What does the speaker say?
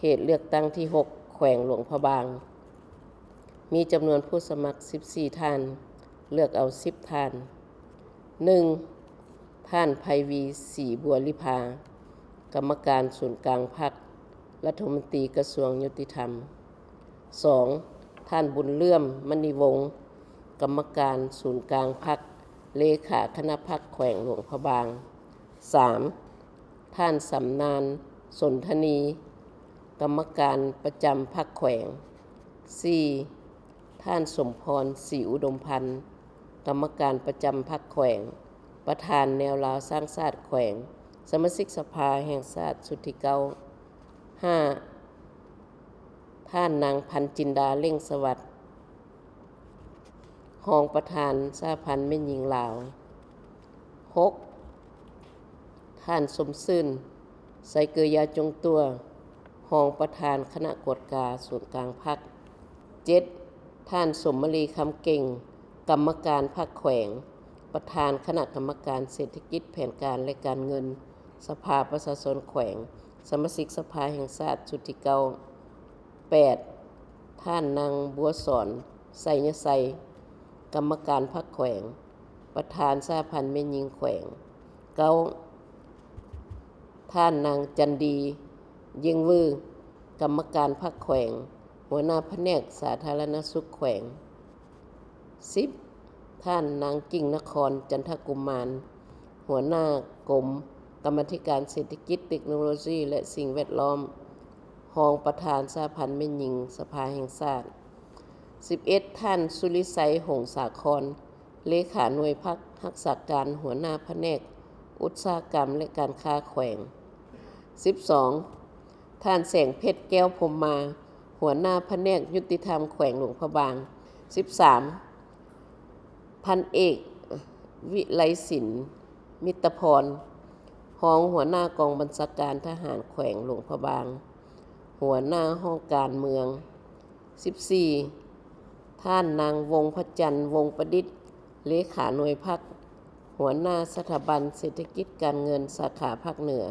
เขตเลือกตั้งที่ 6 แขวงหลวงพระบาง มีจำนวนผู้สมัคร 14 ท่าน เลือกเอา 10 ท่าน 1. ท่านไพวีศรีบัวลิภากรรมการศูนย์กลางพรรครัฐมนตรีกระทรวงยุติธรรม 2. ท่านบุญเลื่อมมณีวงศ์กรรมการศูนย์กลางพรรคเลขาคณะพรรคแขวงหลวงพระบาง 3. ท่านสำนานสนธนีกรรมการประจำพรรคแขวง 4. ท่านสมพรศรีอุดมพันธ์กรรมการประจำพรรคแขวงประธานแนวลาวสร้างชาติแขวงสมาชิกสภาแห่งชาติชุดที่ 9 5. ท่านนางพันจินดาเล่งสวัสดิ์รองประธานสหพันธ์แม่หญิงลาว 6. ท่านสมซื่นไสเกยาจงตัวรองประธานคณะกฎการศูนย์กลางพรรค 7. ท่านสมมลีคำเก่งกรรมการพรรคแขวงประธานคณะกรรมการเศรษฐกิจแผนการและการเงินสภาประชาชนแขวงสมาชิกสภาแห่งชาติชุดที่ 9 8. ท่านนางบัวสอนไสยไสกรรมการพรรคแขวงประธานสหพันธ์แม่หญิงแขวง 9. ท่านนางจันดีเยียงวือกรรมการพรรคแขวงหัวหน้าแผนกสาธารณสุขแขวง 10. ท่านนางกิ่งนครจันทกุมารหัวหน้ากรมกรรมาธิการเศรษฐกิจเทคโนโลยีและสิ่งแวดล้อมรองประธานสหพันธ์แม่หญิงสภาแห่งชาติ 11. ท่านสุริไสยหงสาครเลขาหน่วยพักรักษาการหัวหน้าแผนกอุตสาหกรรมและการค้าแขวง 12. ท่านแสงเพชรแก้วพรหมมาหัวหน้าแผนกยุติธรรมแขวงหลวงพระบาง 13. พันเอกวิไลศิลป์มิตรพรรองหัวหน้ากองบัญชาการทหารแขวงหลวงพระบางหัวหน้าห้องการเมือง 14. ท่านนางวงพระจันทร์วงประดิษฐ์เลขาหน่วยพรรคหัวหน้าสถาบันเศรษฐกิจการเงินสาขาภาคเหนือ